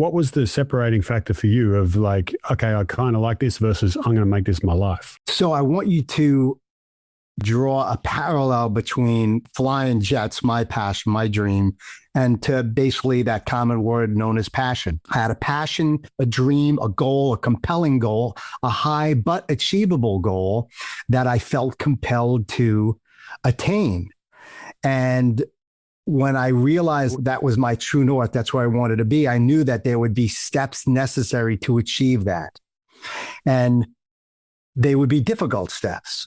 what was the separating factor for you of like, okay, I kind of like this versus I'm going to make this my life? So I want you to draw a parallel between flying jets, my passion, my dream, and to basically that common word known as passion. I had a passion, a dream, a goal, a compelling goal, a high but achievable goal that I felt compelled to attain. And when I realized that was my true north, that's where I wanted to be, I knew that there would be steps necessary to achieve that. And they would be difficult steps.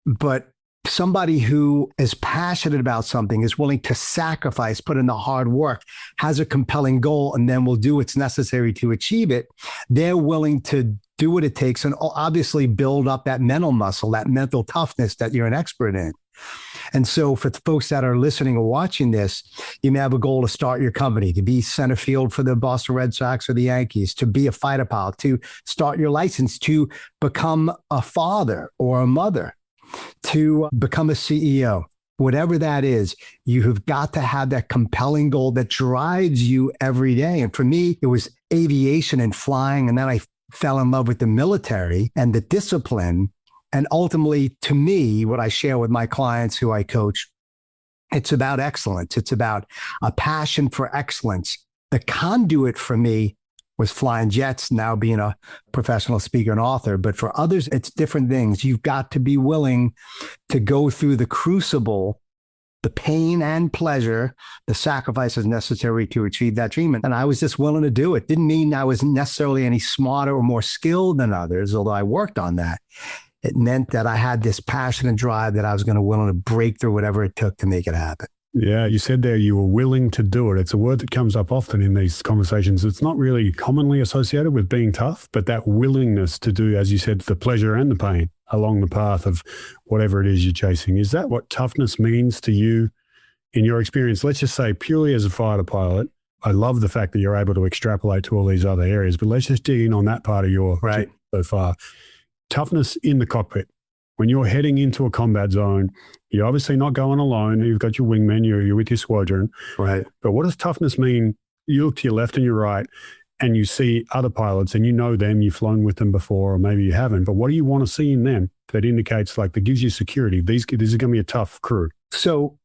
But somebody who is passionate about something, is willing to sacrifice, put in the hard work, has a compelling goal, and then will do what's necessary to achieve it, they're willing to do what it takes and obviously build up that mental muscle, that mental toughness that you're an expert in. And so for the folks that are listening or watching this, you may have a goal to start your company, to be center field for the Boston Red Sox or the Yankees, to be a fighter pilot, to start your license, to become a father or a mother, to become a CEO, whatever that is. You have got to have that compelling goal that drives you every day. And for me, it was aviation and flying. And then I fell in love with the military and the discipline. And ultimately, to me, what I share with my clients who I coach, it's about excellence. It's about a passion for excellence. The conduit for me was flying jets, now being a professional speaker and author. But for others, it's different things. You've got to be willing to go through the crucible, the pain and pleasure, the sacrifices necessary to achieve that dream. And I was just willing to do it. Didn't mean I was necessarily any smarter or more skilled than others, although I worked on that. It meant that I had this passion and drive that I was going to willing to break through whatever it took to make it happen. Yeah, you said there you were willing to do it. It's a word that comes up often in these conversations. It's not really commonly associated with being tough, but that willingness to do, as you said, the pleasure and the pain along the path of whatever it is you're chasing. Is that what toughness means to you in your experience? Let's just say purely as a fighter pilot. I love the fact that you're able to extrapolate to all these other areas, but let's just dig in on that part of your right so far. Toughness in the cockpit. When you're heading into a combat zone, you're obviously not going alone. You've got your wingmen, you're with your squadron. Right. But what does toughness mean? You look to your left and your right and you see other pilots and you know them, you've flown with them before, or maybe you haven't. But what do you want to see in them that indicates, like, that gives you security? This is going to be a tough crew. So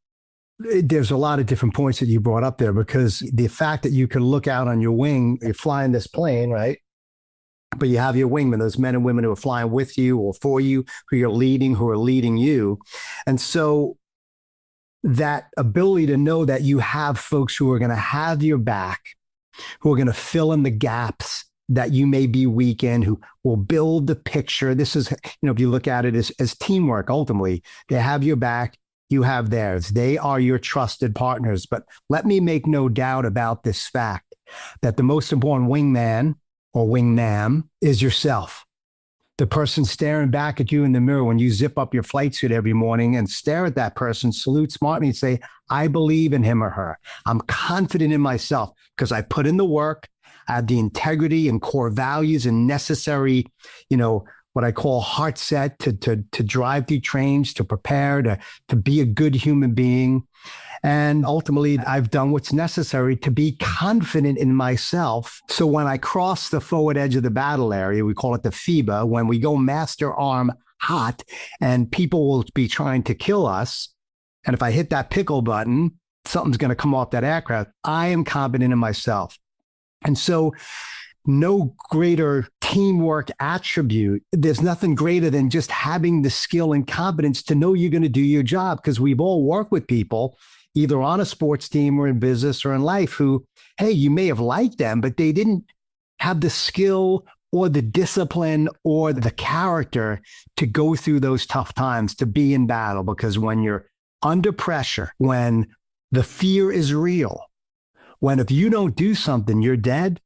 there's a lot of different points that you brought up there, because the fact that you can look out on your wing, you're flying this plane, right? But you have your wingmen, those men and women who are flying with you or for you, who you're leading, who are leading you. And so that ability to know that you have folks who are going to have your back, who are going to fill in the gaps that you may be weak in, who will build the picture. This is, if you look at it as teamwork, ultimately, they have your back, you have theirs. They are your trusted partners. But let me make no doubt about this fact that the most important wingman or wingnam is yourself. The person staring back at you in the mirror when you zip up your flight suit every morning and stare at that person, salute smartly and say, I believe in him or her. I'm confident in myself because I put in the work. I have the integrity and core values and necessary, what I call heart set to drive through trains, to prepare, to be a good human being. And ultimately, I've done what's necessary to be confident in myself. So when I cross the forward edge of the battle area, we call it the FIBA, when we go master arm hot and people will be trying to kill us. And if I hit that pickle button, something's going to come off that aircraft. I am confident in myself. And so no greater teamwork attribute. There's nothing greater than just having the skill and confidence to know you're going to do your job, because we've all worked with people either on a sports team or in business or in life who, hey, you may have liked them, but they didn't have the skill or the discipline or the character to go through those tough times, to be in battle. Because when you're under pressure, when the fear is real, when if you don't do something, you're dead,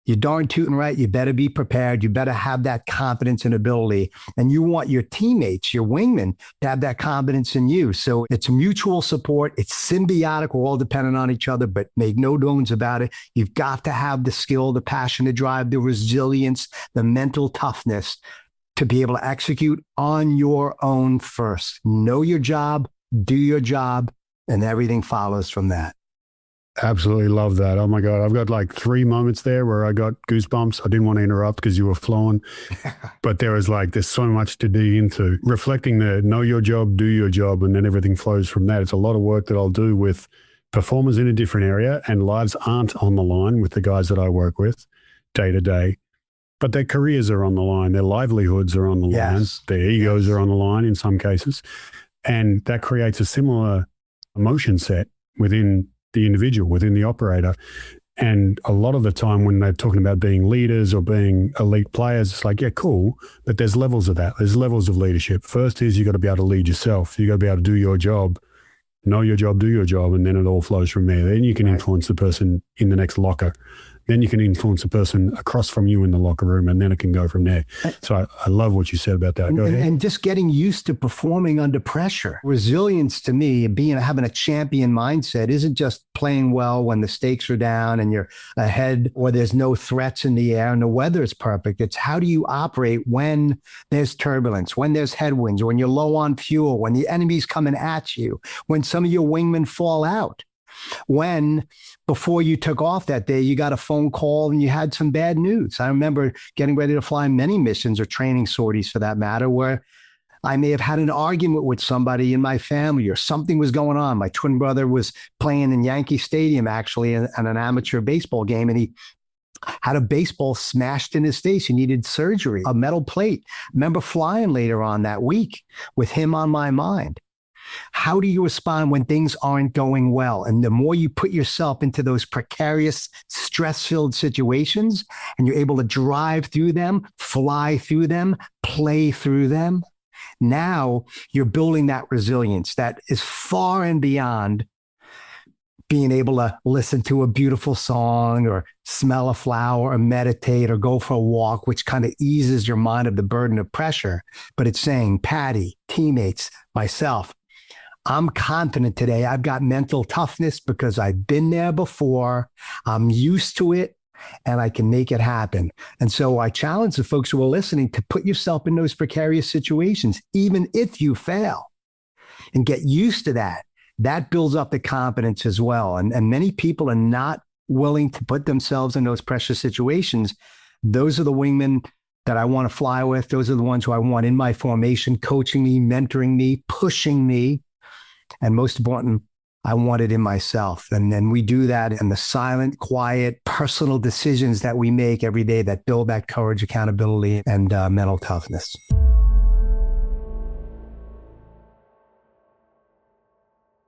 you're darn tootin' right. You better be prepared. You better have that confidence and ability. And you want your teammates, your wingmen, to have that confidence in you. So it's mutual support. It's symbiotic. We're all dependent on each other, but make no bones about it. You've got to have the skill, the passion, the drive, the resilience, the mental toughness to be able to execute on your own first. Know your job, do your job, and everything follows from that. Absolutely love that. Oh my God. I've got like 3 moments there where I got goosebumps. I didn't want to interrupt because you were flowing, but there's so much to dig into. Reflecting the know your job, do your job, and then everything flows from that. It's a lot of work that I'll do with performers in a different area, and lives aren't on the line with the guys that I work with day to day, but their careers are on the line. Their livelihoods are on the line. Their egos are on the line in some cases. And that creates a similar emotion set within the individual, within the operator. And a lot of the time when they're talking about being leaders or being elite players, it's like, yeah, cool, but there's levels of that. There's levels of leadership. First is you got to be able to lead yourself. You got to be able to do your job, know your job, do your job, and then it all flows from there. Then you can influence the person in the next locker. Then you can influence a person across from you in the locker room, and then it can go from there. So I love what you said about that. Go ahead. And just getting used to performing under pressure. Resilience to me, having a champion mindset isn't just playing well when the stakes are down and you're ahead or there's no threats in the air and the weather is perfect. It's how do you operate when there's turbulence, when there's headwinds, when you're low on fuel, when the enemy's coming at you, when some of your wingmen fall out. When before you took off that day, you got a phone call and you had some bad news. I remember getting ready to fly many missions or training sorties for that matter, where I may have had an argument with somebody in my family or something was going on. My twin brother was playing in Yankee Stadium, actually, in an amateur baseball game, and he had a baseball smashed in his face. He needed surgery, a metal plate. I remember flying later on that week with him on my mind. How do you respond when things aren't going well? And the more you put yourself into those precarious, stress-filled situations, and you're able to drive through them, fly through them, play through them, now you're building that resilience that is far and beyond being able to listen to a beautiful song or smell a flower or meditate or go for a walk, which kind of eases your mind of the burden of pressure. But it's saying, Patty, teammates, myself, I'm confident today. I've got mental toughness because I've been there before. I'm used to it and I can make it happen. And so I challenge the folks who are listening to put yourself in those precarious situations, even if you fail, and get used to that. That builds up the confidence as well. And many people are not willing to put themselves in those pressure situations. Those are the wingmen that I want to fly with. Those are the ones who I want in my formation, coaching me, mentoring me, pushing me. And most important, I want it in myself. And then we do that in the silent, quiet, personal decisions that we make every day that build that courage, accountability, and mental toughness.